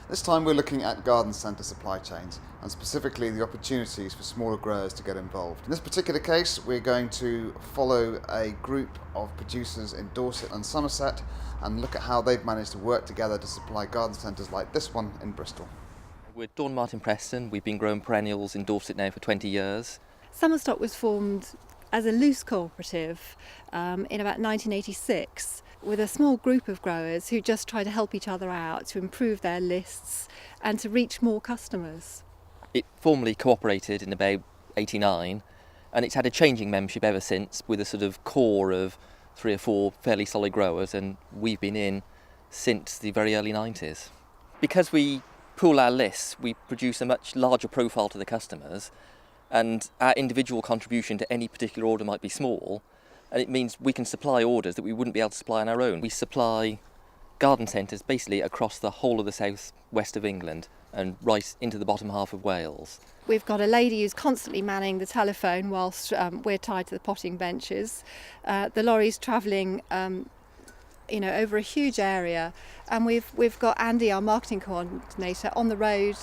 This time we're looking at garden centre supply chains and specifically the opportunities for smaller growers to get involved. In this particular case, we're going to follow a group of producers in Dorset and Somerset and look at how they've managed to work together to supply garden centres like this one in Bristol. We're Dawn Martin Preston. We've been growing perennials in Dorset now for 20 years. Summerstock was formed as a loose cooperative in about 1986 with a small group of growers who just try to help each other out to improve their lists and to reach more customers. It formally cooperated in about 89 and it's had a changing membership ever since with a sort of core of 3 or 4 fairly solid growers, and we've been in since the very early 90s. Because we pool our lists, we produce a much larger profile to the customers, and our individual contribution to any particular order might be small, and it means we can supply orders that we wouldn't be able to supply on our own. We supply garden centres basically across the whole of the south west of England and right into the bottom half of Wales. We've got a lady who's constantly manning the telephone whilst we're tied to the potting benches. The lorry's travelling over a huge area, and we've got Andy, our marketing coordinator, on the road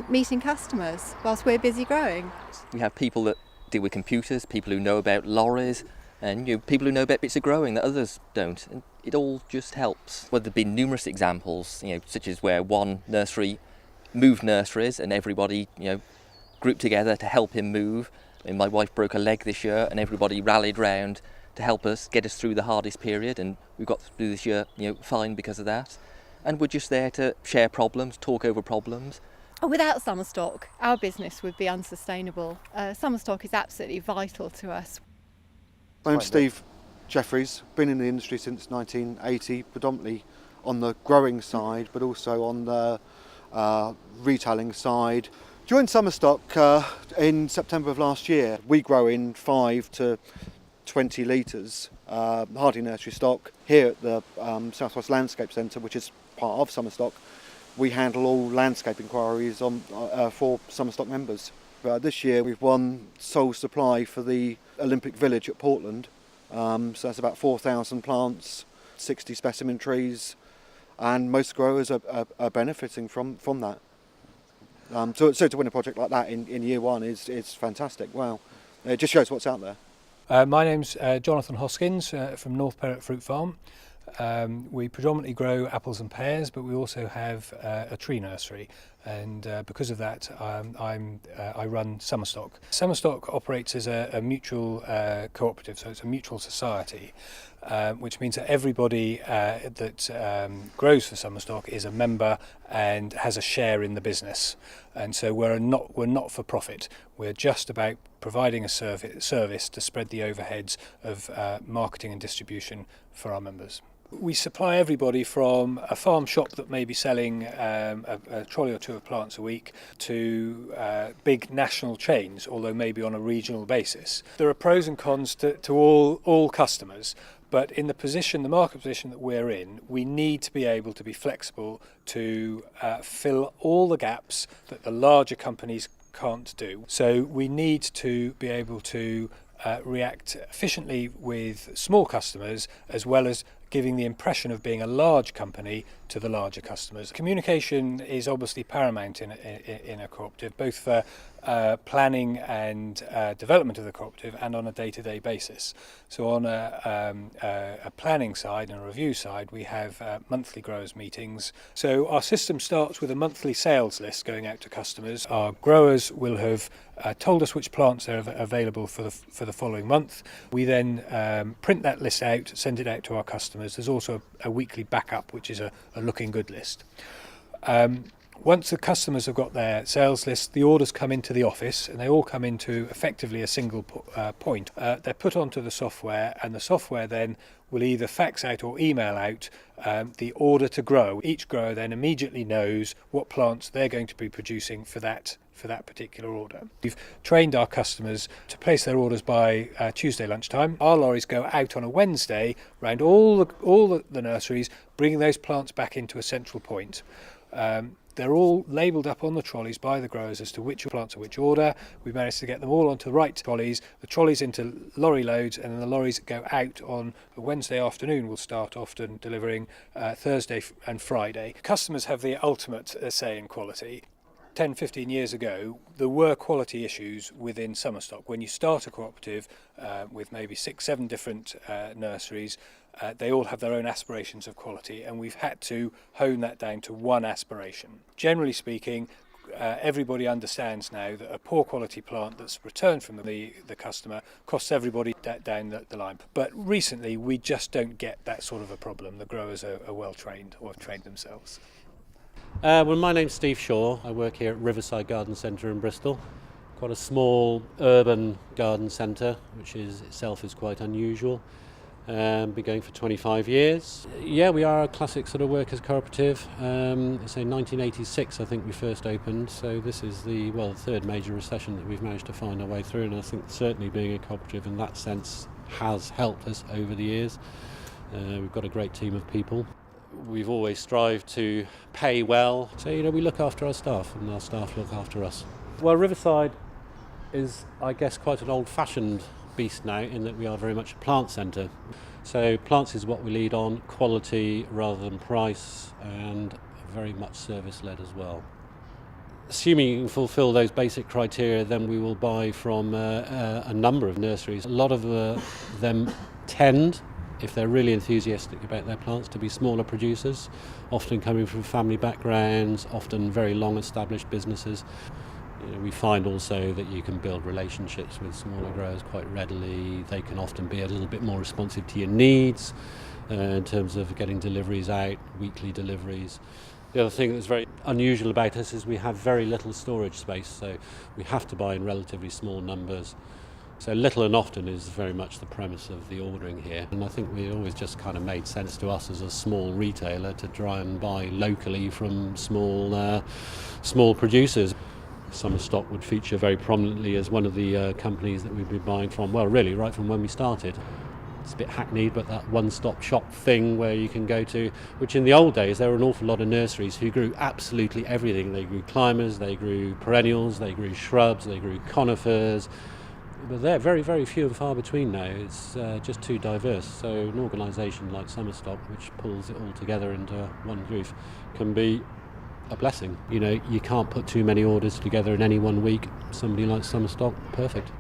meeting customers whilst we're busy growing. We have people that deal with computers, people who know about lorries, and people who know about bits of growing that others don't, and it all just helps. Well, there have been numerous examples, such as where one nursery moved nurseries and everybody, grouped together to help him move. My wife broke a leg this year, and everybody rallied round to help us get us through the hardest period, and we've got through this year, fine because of that. And we're just there to share problems, talk over problems. Without Summerstock, our business would be unsustainable. Summerstock is absolutely vital to us. I'm Steve Jeffries, been in the industry since 1980, predominantly on the growing side, but also on the retailing side. Joined Summerstock in September of last year. We grow in 5 to 20 litres hardy nursery stock here at the South West Landscape Centre, which is part of Summerstock. We handle all landscape inquiries for Summerstock members. This year we've won sole supply for the Olympic Village at Portland, so that's about 4,000 plants, 60 specimen trees, and most growers are benefiting from that. So to win a project like that in year one is fantastic. Wow, it just shows what's out there. My name's Jonathan Hoskins from North Parrot Fruit Farm. We predominantly grow apples and pears, but we also have a tree nursery, and because of that I run Summerstock. Summerstock operates as a mutual cooperative, so it's a mutual society, which means that everybody that grows for Summerstock is a member and has a share in the business, and so we're not for profit. We're just about providing a service to spread the overheads of marketing and distribution for our members. We supply everybody from a farm shop that may be selling a trolley or 2 of plants a week to big national chains, although maybe on a regional basis. There are pros and cons to all customers, but in the market position that we're in, we need to be able to be flexible to fill all the gaps that the larger companies can't do. So we need to be able to react efficiently with small customers, as well as giving the impression of being a large company to the larger customers. Communication is obviously paramount in a cooperative, both for planning and development of the cooperative and on a day-to-day basis. So on a planning side and a review side, we have monthly growers meetings. So our system starts with a monthly sales list going out to customers. Our growers will have told us which plants are available for the following month. We then print that list out, send it out to our customers. There's also a weekly backup, which is a looking good list. Once the customers have got their sales list, the orders come into the office, and they all come into effectively a single point. They're put onto the software, and the software then will either fax out or email out the order to grow. Each grower then immediately knows what plants they're going to be producing for that particular order. We've trained our customers to place their orders by Tuesday lunchtime. Our lorries go out on a Wednesday round all the nurseries, bringing those plants back into a central point. They're all labelled up on the trolleys by the growers as to which plants are which order. We managed to get them all onto the right trolleys, the trolleys into lorry loads, and then the lorries that go out on a Wednesday afternoon will start often delivering Thursday and Friday. Customers have the ultimate say in quality. 10, 15 years ago, there were quality issues within Summerstock. When you start a cooperative with maybe 6, 7 different nurseries, they all have their own aspirations of quality, and we've had to hone that down to one aspiration. Generally speaking, everybody understands now that a poor quality plant that's returned from the customer costs everybody down the line. But recently, we just don't get that sort of a problem. The growers are well trained or have trained themselves. Well, my name's Steve Shaw. I work here at Riverside Garden Centre in Bristol. Quite a small urban garden centre, which itself is quite unusual. Been going for 25 years. Yeah, we are a classic sort of workers' cooperative. So 1986, I think we first opened. So this is the third major recession that we've managed to find our way through. And I think certainly being a cooperative in that sense has helped us over the years. We've got a great team of people. We've always strived to pay well. So, we look after our staff and our staff look after us. Well, Riverside is, I guess, quite an old-fashioned beast now in that we are very much a plant centre. So plants is what we lead on, quality rather than price, and very much service-led as well. Assuming you can fulfil those basic criteria, then we will buy from a number of nurseries. A lot of them tend, if they're really enthusiastic about their plants, to be smaller producers, often coming from family backgrounds, often very long established businesses. We find also that you can build relationships with smaller growers quite readily. They can often be a little bit more responsive to your needs in terms of getting deliveries out, weekly deliveries. The other thing that's very unusual about us is we have very little storage space, so we have to buy in relatively small numbers. So little and often is very much the premise of the ordering here. And I think it always just kind of made sense to us as a small retailer to try and buy locally from small producers. Summerstock would feature very prominently as one of the companies that we've been buying from, well, really, right from when we started. It's a bit hackneyed, but that one-stop shop thing where you can go to, which in the old days, there were an awful lot of nurseries who grew absolutely everything. They grew climbers, they grew perennials, they grew shrubs, they grew conifers. But they're very, very few and far between now. It's just too diverse. So an organisation like Summerstock, which pulls it all together into one roof, can be a blessing. You can't put too many orders together in any one week. Somebody like Summerstock, perfect.